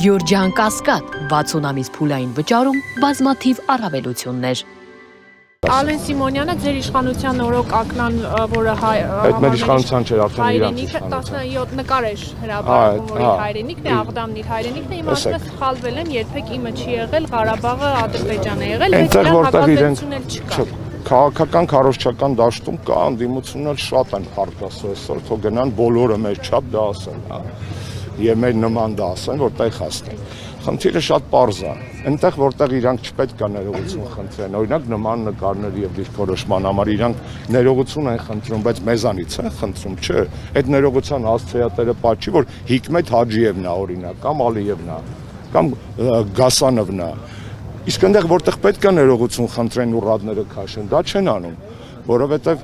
Գյորջյան Կասկադ, 60 ամիս փուլային վճարում, բազմաթիվ առավելություններ։ Ալեն Սիմոնյանը ձեր իշխանության օրոք ակնան, որը այդ մեր իշխանության չէր, արդեն իրանց իշխանության 17 նկար էր հրապարակում, որի հայրենիքն է, Աղդամն իր հայրենիքն է, իմ ասում ես սխալվել եմ, երբեք իմը չի եղել, Ղարաբաղը Ադրբեջան է եղել, բայց դրան հակազդեցություն էլ չկա։ Քաղաքական քարոզչական դաշտում կա անդիմություններ շատ են արտասը այսօր, թող գնան բոլորը մեր չափ դա ասեն, եւ մեր նման դա ասեն, որտեղ հասնեն։ Խնդիրը շատ պարզ է։ Այնտեղ որտեղ իրանք չպետք է ներողություն խնդրեն, օրինակ նման նկարների եւ դիրքորոշման համար իրանք ներողություն են խնդրում, բայց մեզանից են խնդրում, չէ։ Այդ ներողության հասցեատերը պատճի, որ Հիկմետ Հաջիևն է օրինակ, կամ Ալիևն է, կամ Գասանովն է։ Իսկ այնտեղ որտեղ պետք է ներողություն խնդրեն ու ռադները քաշեն, դա չեն անում, որովհետեւ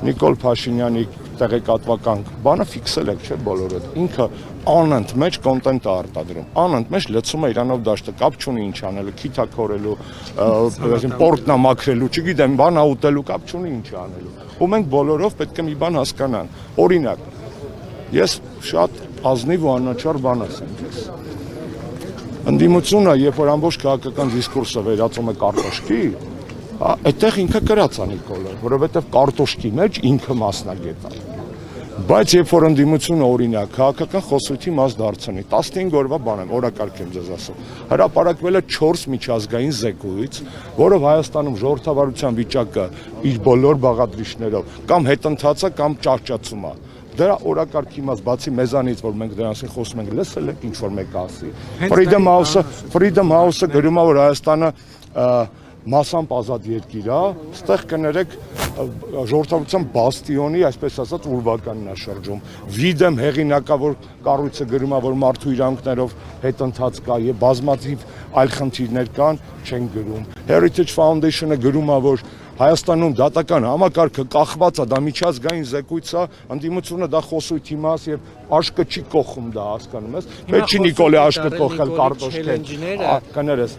Նիկոլ Փաշինյանի տեղեկատվական բանը ֆիքսել եք, չէ՞ բոլորը։ Ինքը անընդմեջ կոնտենտ է արտադրում, անընդմեջ լցում է իրանով դաշտը, կապ չունի ինչ անելու, քիթակորելու, պորտնա մաքրելու, չգիտեմ, բան ուտելու, կապ չունի ինչ անելու։ Ու մենք բոլորով պետք է մի բան հասկանանք։ Օրինակ, ես շատ ազնիվ ու անաչառ բան ասեմ քեզ։ Ընդդիմությունը, երբ որ ամբողջ քաղաքական դիսկուրսը վերածում է կարտոշկի, այդտեղ ինքը կրած է Նիկոլը, որովհետև կարտոշկի մեջ ինքը մասնագետ է։ Բայց երբ որ ընդդիմությունը օրինակ քաղաքական խոսույթի մաս դարձնի, 15 օրվա բան եմ, օրակարգ եմ ձեզ ասում, հրապարակվել է 4 միջազգային զեկույց, որով Հայաստանում ժողովրդավարության վիճակը իր բոլոր բաղադրիչներով կամ հետընթացը կամ ճահճացում է։ Դրա օրակարգի մաս բացի մեզանից, որ մենք դրանցին խոսում ենք, լսել եք ինչ որ մեկը ասի։ Freedom House-ը գրում է, որ Հայաստանը մասամբ ազատ երկիր է, ստեղ կներեք ժողովրդավարության բաստիոնի, այսպես ասած, ուրվականն է շրջում։ Վիդեմ հեղինակավոր կառույցը գրում է, որ մարդու իրավունքներով հետընթաց կա եւ բազմաթիվ այլ խնդիրներ կան, չեն գրում։ Heritage Foundation-ը գրում է, որ Հայաստանում դատական համակարգը կախված է, դա միջազգային զեկույց է, ընդդիմությունը դա խոսույթի մաս եւ աշկը չի կողում դա, հասկանում ես։ Պետք չի Նիկոլի աշկը կողել կարտոշքեր։ Կներես,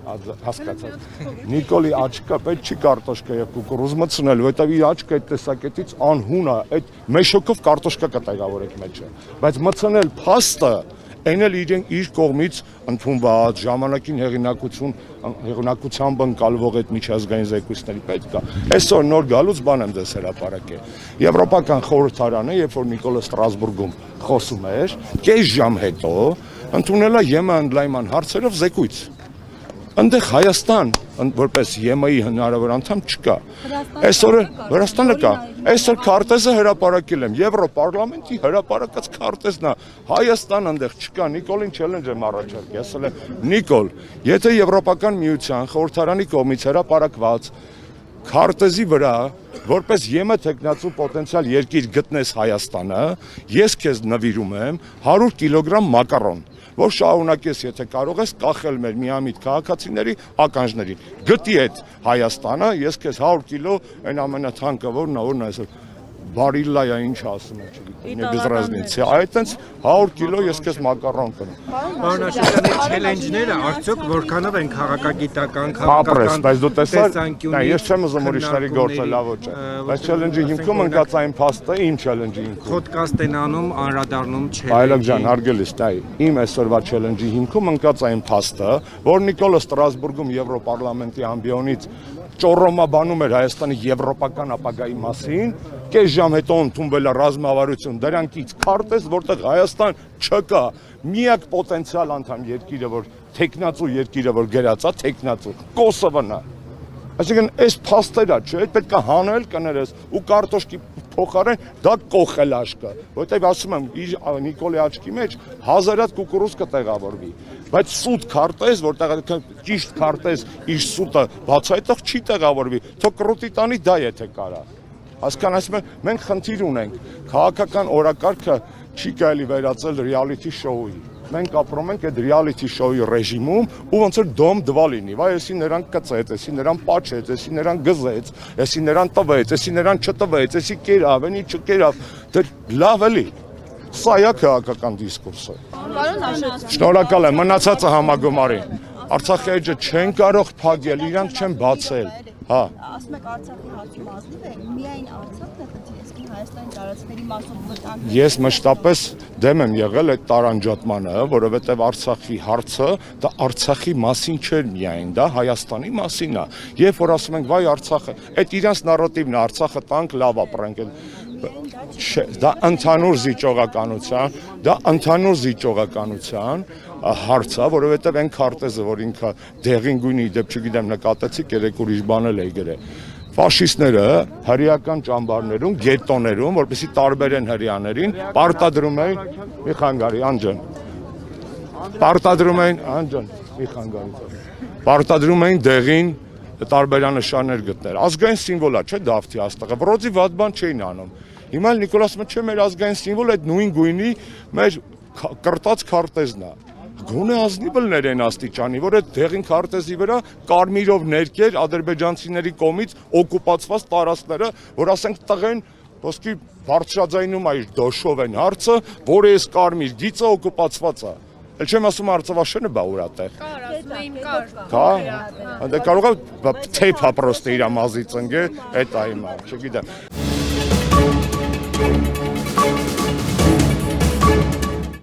հասկացած։ Նիկոլի աչքը պետք չի կարտոշկա եւ կուկուռուզ մտցնել, որովհետեւ իր աչքը այդ տեսակետից անհուն է, այդ մեշոկով կարտոշկա կտեղավորեք մեջը։ Բայց մտցնել փաստը, այն էլ իր կողմից ընդունված ժամանակին հեղինակությամբ ընկալվող այդ միջազգային զեկույցների պետք է։ Այսօր նոր գալուց բան եմ դες հրապարակել։ Եվրոպական խորհրդարանը, երբ որ Նիկոլը Ստրասբուրգում խոսում էր, կես ժամ հետո ընդունել է ԵՄ ընդլայնման հարցերով զեկույց։ Այնտեղ Հայաստան, որպես ԵՄ-ի հնարավոր անդամ չկա։ Այսօր Վրաստանը կա։ Այսօր քարտեզը հրապարակել եմ, Եվրոպարլամենտի հրապարակած քարտեզն է։ Հայաստան այնտեղ չկա, Նիկոլին չելենջ եմ առաջարկել, ասել եմ, Նիկոլ, եթե Եվրոպական միության խորհրդարանի կողմից հրապարակված քարտեզի վրա, որպես ԵՄ թեկնածու պոտենցիալ երկիր գտնես Հայաստանը, ես քեզ նվիրում եմ 100 կիլոգրամ մակարոն, որ շարունակես, եթե կարող ես, կախել մեր միամիտ քաղաքացիների ականջներին։ Գտի այդ Հայաստանը, ես քեզ 100 կիլո այն ամենաթանկը, որն այսօր բարիլլայա ինչ ասում է, չգիտեմ, без разницы։ Այդտենց 100 կիլո ես քեզ մակարոն կնեմ։ Պարոն Աշոտյանի չելենջները արդյոք որքանով են քաղաքագիտական, ապրես, բայց դու տեսա, ես չեմ ուզում ուրիշների գործը լավ ոչ է։ Բայց չելենջի հիմքում ընկած այն փաստը իմ չելենջի հիմքում։ Պոդքաստ են անում, անդրադառնում չելենջի։ Այլակ ջան, հարգելիս, իմ այսօրվա չելենջի հիմքում ընկած այն փաստը, որ Նիկոլը Ստրասբուրգում Եվրոպարլամենտի ամբիոնից ճոռոմաբանում էր Հայաստանի եվրոպական ապագայի մասին, կես ժամ հետո ընդունվել է ռազմավարություն, դրանքից քարտեզ, որտեղ Հայաստան չկա, միակ պոտենցիալ անդամ երկիրը, որ թեկնածու երկիրը, որ գրած է, թեկնածու, Կոսովոն է։ Այսինքն, այս փաստերը, չէ, այդ պետք է հանել կներես ու կարտոշկի փոխարեն դա կողել աշկը, որտեղ ասում եմ, իր Նիկոլի աչքի մեջ հազարած կուկուռուզ կտեղավորվի, բայց սուտ քարտեզ, որտեղ ճիշտ քարտեզ իր սուտը բացայտող չի տեղավորվի, թող կրոտի տանի դա եթե կարա։ Հասկանացում եք, մենք խնդիր ունենք, քաղաքական օրակարգը չի կարելի վերածել ռեալիթի շոուի։ Մենք ապրում ենք այդ ռեալիթի շոուի ռեժիմում ու ոնց որ դոմ դվա լինի, վայ, էսի նրան կծեց, էսի նրան պաչեց, էսի նրան գզեց, էսի նրան տվեց, էսի նրան չտվեց, էսի կերավ, էնի չկերավ, դե լավ էլի։ Սա է քաղաքական դիսկուրսը։ Շնորհակալ եմ, մնացածը համագումարին։ Արցախի էջը չեն կարող փակել, իրանք չեն բացել։ Հա։ Ասում եք Արցախի հարցում ազնիվ է, միայն Արցախն է խնդիրը, իսկ Հայաստանի տարածքների մասով վտանգ։ Ես մշտապես դեմ եմ եղել այդ տարանջատմանը, որովհետև Արցախի հարցը դա Արցախի մասին չէր միայն, դա Հայաստանի մասին է։ Երբ որ ասում ենք վայ Արցախը, այդ իրանց նարատիվն է, Արցախը տանք, լավ ապրենք։ Դա ընդհանուր զիջողականության հարց է, որովհետև այն քարտեզը, որ ինքը դեղին գույնի դեպ չգիտեմ նկատեցիք, երեք ուրիշ բան էլ է գրել։ Ֆաշիստները հրեական ճամբարներում, գետոներում, որպեսզի տարբերեն հրեաներին, պարտադրում էին մի խանգարի անջան։ Պարտադրում էին դեղին տարբերանշաններ գտնել։ Ազգային սիմվոլ է, չէ՞ Դավթի աստղը։ Վրոձի վատ բան չէին անում։ Հիմա էլ Նիկոլասը ասում է, չէ, մեր ազգային սիմվոլը այդ նույն գույնի մեր կրտած քարտեզն է։ Գոնե ազնիվ լներ են աստիճանի, որ այդ դեղին քարտեզի վրա կարմիրով ներկեր ադրբեջանցիների կողմից օկուպացված տարածքները, որ ասենք տղեն ոսկի բարձրաձայնում այ դոշով են հարցը, որ այս կարմիր գիծը օկուպացված է։ Էլ չեմ ասում Արցախաշենը բա ուր է տեղ։ Կար, ասում էին կար։ Հա, դե կարող է թեփ հապրոստը իր մազից ընկե, այդ այ հիմա, չգիտեմ։